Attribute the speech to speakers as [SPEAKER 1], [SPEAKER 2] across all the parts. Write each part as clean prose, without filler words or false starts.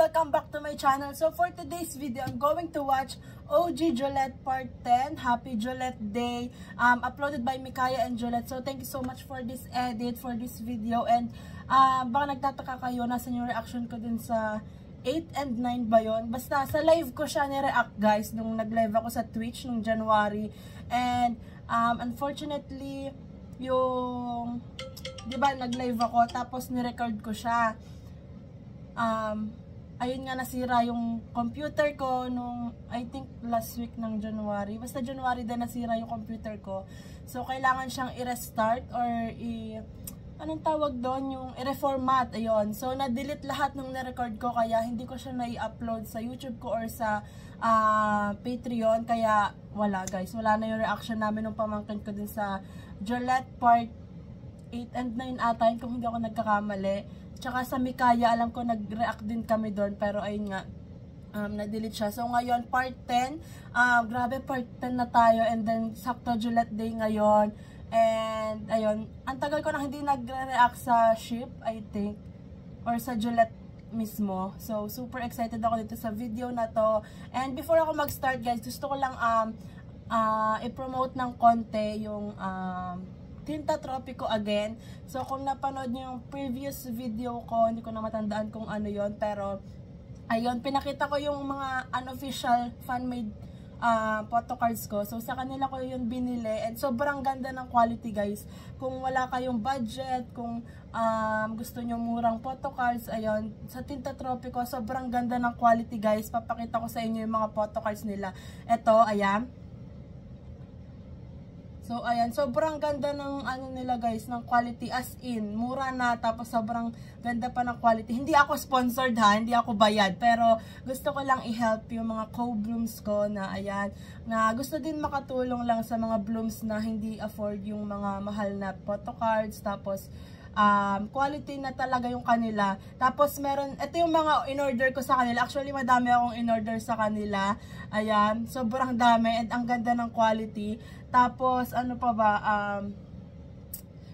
[SPEAKER 1] Welcome back to my channel. So for today's video, I'm going to watch OG Jolette Part 10. Happy Jolette Day. Uploaded by Mikaya and Jolette. So thank you so much for this edit, for this video. And baka nagtataka kayo, nasan yung reaction ko dun sa 8 and 9 ba yun? Basta sa live ko siya ni-react guys, nung nag-live ako sa Twitch nung January. And unfortunately, yung, di ba, nag-live ako, tapos ni-record ko siya. Ayun nga, nasira yung computer ko nung, I think, last week ng January. Basta January din nasira yung computer ko. So, kailangan siyang i-restart or anong tawag doon? Yung i-reformat. Ayun. So, na-delete lahat ng na-record ko, kaya hindi ko siya na-i-upload sa YouTube ko or sa Patreon. Kaya, wala guys. Wala na yung reaction namin ng pamangkin ko din sa Jolette Part 8 and 9 ata, kung hindi ako nagkakamali. Tsaka sa Mikaya, alam ko nag-react din kami doon, pero ayun nga, na-delete siya. So ngayon, part 10, grabe part 10 na tayo, and then sakto Jolette Day ngayon. And ayun, ang tagal ko na hindi nag-react sa ship, I think, or sa Jolette mismo. So super excited ako dito sa video na to. And before ako mag-start guys, gusto ko lang i-promote ng konti yung Tinta Tropico again. So kung napanood niyo yung previous video ko, hindi ko na matandaan kung ano yon, pero ayun, pinakita ko yung mga unofficial fan-made photocards ko. So sa kanila ko yun binili, and sobrang ganda ng quality guys. Kung wala kayong budget, kung gusto nyo murang photocards, ayun, sa Tinta Tropico sobrang ganda ng quality guys. Papakita ko sa inyo yung mga photocards nila. Ito, ayan. So, ayan, sobrang ganda ng ano nila guys, ng quality, as in, mura na, tapos sobrang ganda pa ng quality. Hindi ako sponsored ha, hindi ako bayad, pero gusto ko lang i-help yung mga co-blooms ko na, ayan, na gusto din makatulong lang sa mga blooms na hindi afford yung mga mahal na photocards, tapos quality na talaga yung kanila. Tapos meron, ito yung mga in-order ko sa kanila. Actually, madami akong in-order sa kanila. Ayan, sobrang dami, and ang ganda ng quality. Tapos, ano pa ba,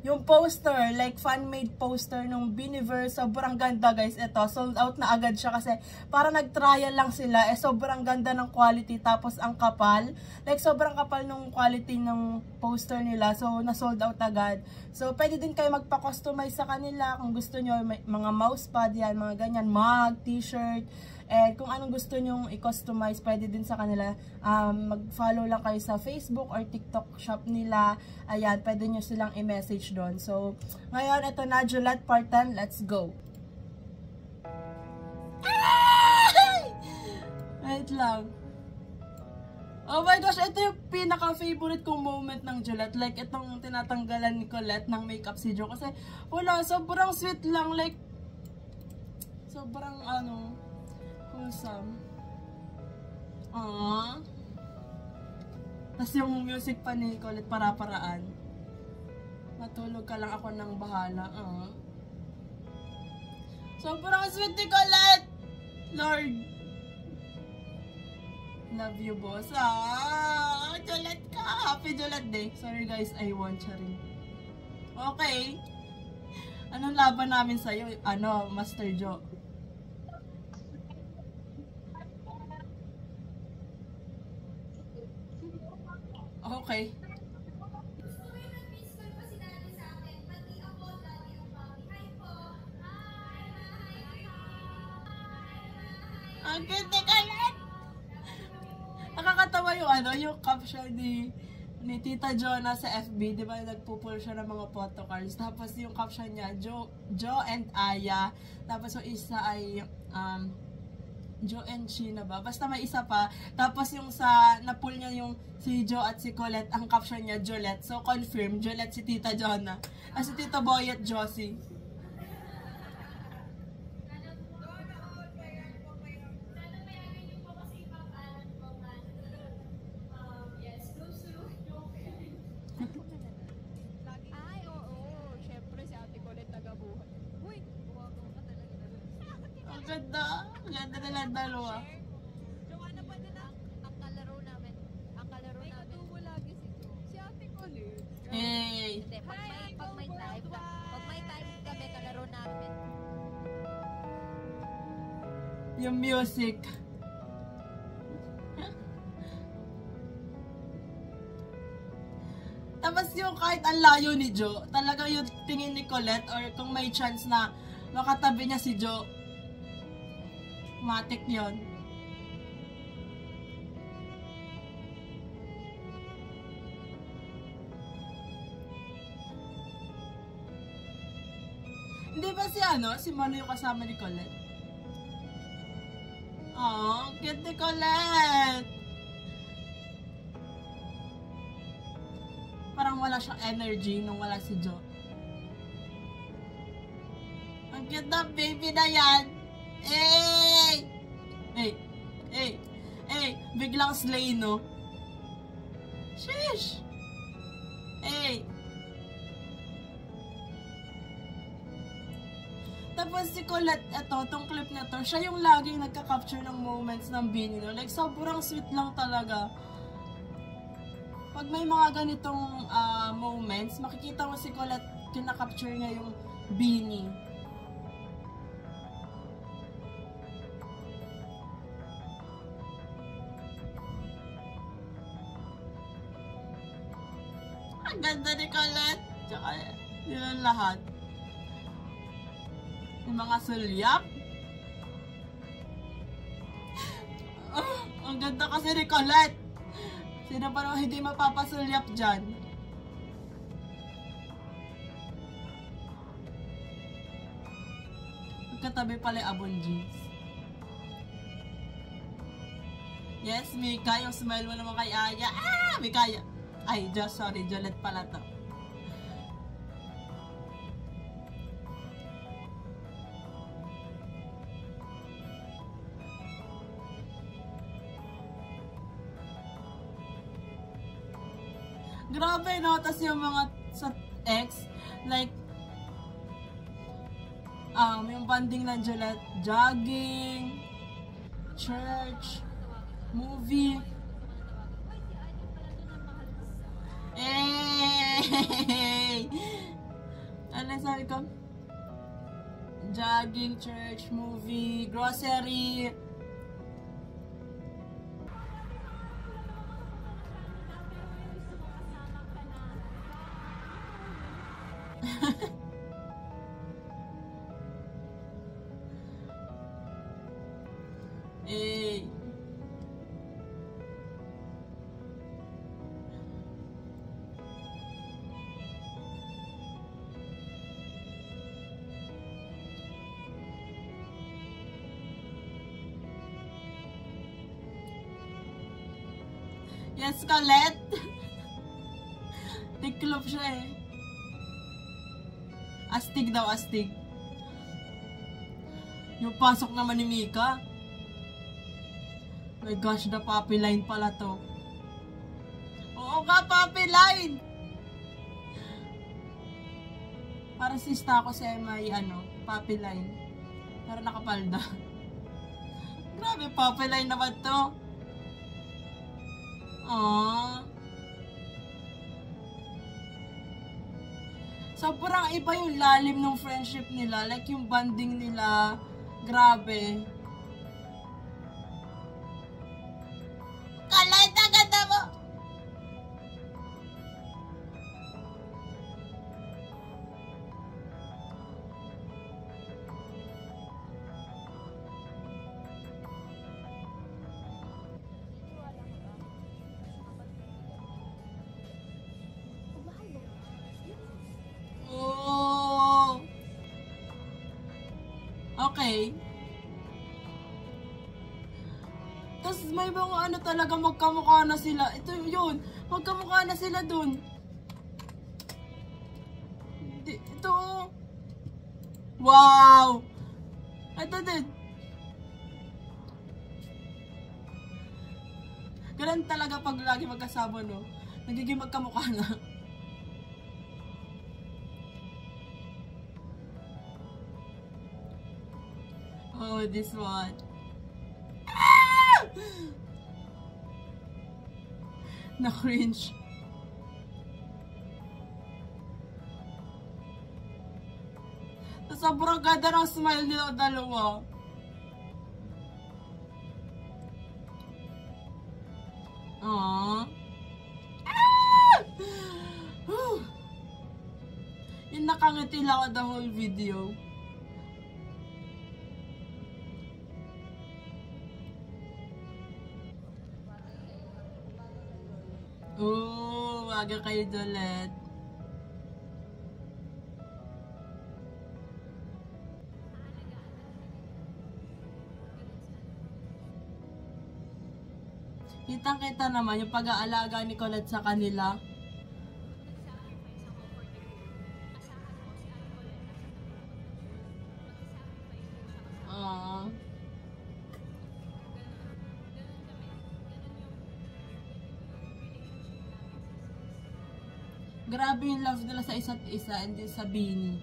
[SPEAKER 1] yung poster, like fan-made poster nung Biniverse, sobrang ganda guys. Ito, sold out na agad siya kasi para nag-trial lang sila. Sobrang ganda ng quality, tapos ang kapal. Like, sobrang kapal nung quality ng poster nila. So, na-sold out agad. So, pwede din kayo magpa-customize sa kanila kung gusto nyo, mga mousepad yan, mga ganyan, mug, t-shirt. And kung anong gusto nyong i-customize, pwede din sa kanila. Mag-follow lang kayo sa Facebook or TikTok shop nila. Ayan, pwede nyo silang i-message doon. So, ngayon, ito na, Jolette Part 10. Let's go! Wait lang. Oh my gosh, ito yung pinaka-favorite kong moment ng Jolette. Like, itong tinatanggalan ni Colette ng makeup si Jo. Kasi, wala, sobrang sweet lang. Like, sobrang, wholesome. Tapos yung music pa ni Colette, para-paraan. Matulog ka lang, ako nang bahala. Sobrang sweet ni Colette! Lord! Love you, boss. Jolette ka! Happy Jolette Day. Sorry guys, I want siya rin. Okay. Anong laban namin sa'yo? Master Jo? Okay. Ang ganda ka lang! Nakakatawa yung caption ni Tita Jonah sa FB, di ba, nagpo-pull siya ng mga photocards. Tapos yung caption niya, Jo and Aya. Tapos yung isa ay Jo and Sheena ba? Basta may isa pa. Tapos yung sa na-pull niya yung si Jo at si Colette, ang caption niya Jolette. So confirm, Jolette si Tita Jonah. Si Tita Boy at Josie.
[SPEAKER 2] Ay, oo. Siyempre si Ate Colette tagabuhat. Uy, buwagaw ka talaga.
[SPEAKER 1] Ang ganda. Ang ganda nila dalawa.
[SPEAKER 2] Joanna pa din ang kalaro namin. Ang kalaro namin. May katubo lagi si Jo. Si Ate Colette.
[SPEAKER 1] Hey!
[SPEAKER 2] Hindi, pag may time kami, kalaro namin.
[SPEAKER 1] Yung music. Tapos yung kahit ang layo ni Jo, talaga yung tingin ni Colette or kung may chance na makatabi niya si Jo, matik yun. Hindi ba si Manu yung kasama ni Colette? Oh, cute ni Colette! Parang wala siyang energy nung wala si Jo. Ang cute na baby na yan! Hey! Hey! Biglang slay, no? Sheesh! Hey! Tapos si Colette, tong clip na to, siya yung laging nagka-capture ng moments ng Beanie, no? Like, sobrang sweet lang talaga. Pag may mga ganitong moments, makikita mo si Colette, kinakapture niya yung Beanie. Ang ganda ni Colette! Tsaka, yun lahat. Yung mga sulyap. Ang ganda kasi ni Colette! Sino pa naman hindi mapapasulyap dyan? Magkatabi pala yung Abon Jeans. Yes, Mika, yung smile mo naman kay Aya. Mika! Ay, sorry, Jolette pala to. Grabe, no? Tapos yung mga sa ex, like, yung banding ng Jolette, jogging, church, movie. Hey! Ano sabi ko? Jogging, church, movie, grocery. Hey. Yes, Colette. Tiklop siya eh. Astig daw, astig. Yung pasok naman ni Mika. My gosh, the puppy line pala to. Oo nga, puppy line! Para sista ako sa may, puppy line. Para nakapalda. Grabe, puppy line naman to. Aww. Sobrang iba yung lalim ng friendship nila. Like yung bonding nila. Grabe. Colette, ang ganda mo! Oh! Okay. Tapos may mga talaga magkamukha na sila. Ito yun. Magkamukha na sila dun. Ito. Wow! Ito din. Ganun talaga pag lagi magkasama, no? Nagiging magkamukha na. Oh, this one. Na-cringe. Sobrang ganda ng smile nila dalawa. still ako the whole video. Oo, waga kayo, Jolette. Kitang-kita naman yung pag-aalaga ni Colette sa kanila. Grabe yung love nila sa isa't isa and din sa Bini.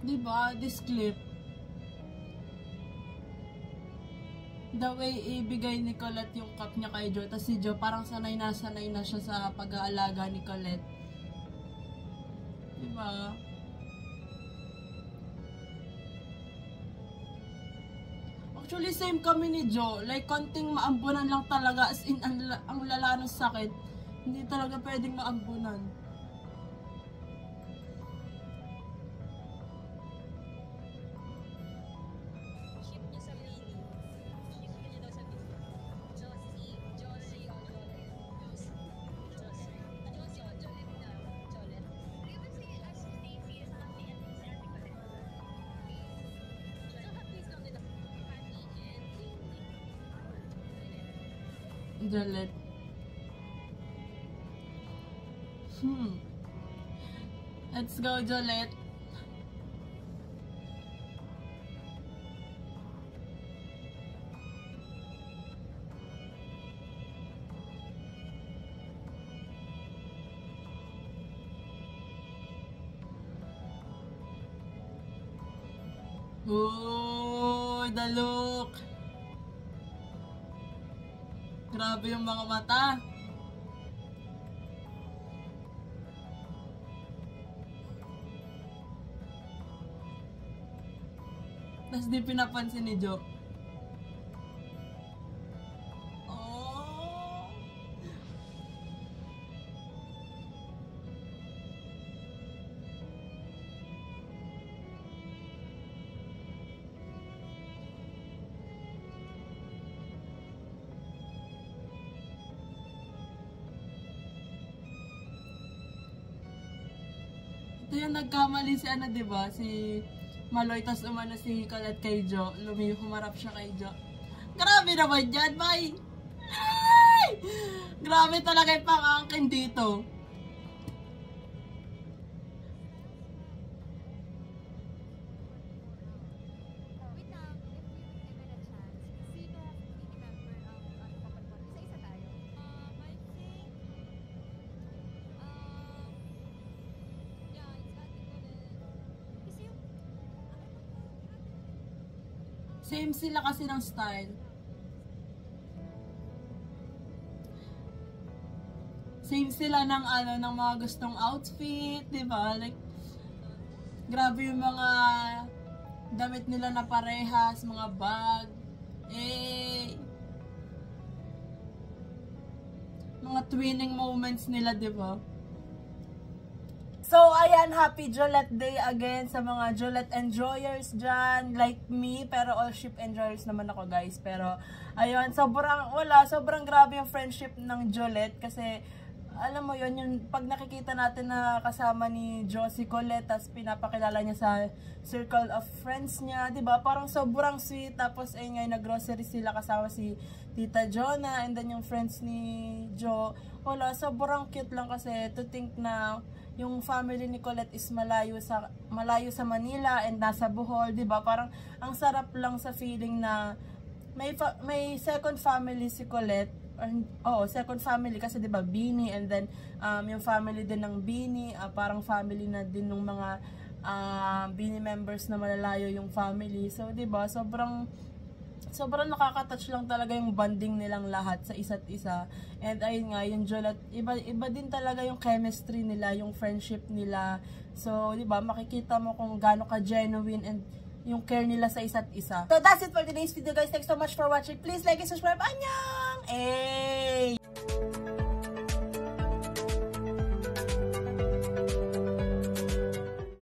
[SPEAKER 1] Diba? This clip. The way ibigay ni Colette yung cup niya kay Joe. Tapos si Joe parang sanay na siya sa pag-aalaga ni Colette. Diba? Actually, same kami ni Joe. Like, konting maambunan lang talaga. As in, ang lala ng sakit. Hindi talaga pwedeng maambunan.
[SPEAKER 2] Ship niya sa Bini. Ship niya daw sa Bini. Josie o Jolet. Jolet na. Jolet. Di ba si Stacy is not the end of the article? So, happy lang nila.
[SPEAKER 1] Jolette. Let's go, Jolette. Oh, the look. Grabe yung mga mata. Tapos di pinapansin ni Joe. Oh. Ito yung nagkamali si ano, diba? Si Maloy, tas umano si Colette kay Joe. Humarap siya kay Joe. Grabe naman dyan, bye! Ay! Grabe talaga yung pang-angkin dito.
[SPEAKER 2] Wait lang, if you given a chance, sino remember ang kapatid mo? Isa-isa tayo. I think, yeah, it's Ate Colette. Kasi yung,
[SPEAKER 1] Same sila kasi ng style. Same sila ng ano, ng mga gustong outfit, 'di ba? Like grabe yung mga damit nila na parehas, mga bag. Mga twinning moments nila, 'di ba? So, ayan, happy Jolette Day again sa mga Jolette enjoyers dyan, like me, pero all ship enjoyers naman ako, guys. Pero, ayun, sobrang grabe yung friendship ng Jolette kasi, alam mo yun, yung pag nakikita natin na kasama ni Josie Colette, tapos pinapakilala niya sa circle of friends niya, diba? Parang sobrang sweet, tapos ayun nga, nag-grocery sila kasama si Tita Jonah, and then yung friends ni Joe. Wala, sobrang cute lang kasi to think na yung family ni Colette is malayo sa Manila and nasa Bohol, 'di ba? Parang ang sarap lang sa feeling na may second family si Colette. Second family kasi 'di ba, Bini, and then yung family din ng Bini, parang family na din ng mga Bini members na malalayo yung family. So 'di ba, sobrang nakaka-touch lang talaga yung bonding nilang lahat sa isa't isa. And ayun nga, yung Jolette, iba din talaga yung chemistry nila, yung friendship nila. So, di ba, makikita mo kung gaano ka-genuine and yung care nila sa isa't isa. So, that's it for today's video, guys. Thanks so much for watching. Please like and subscribe. Annyeong!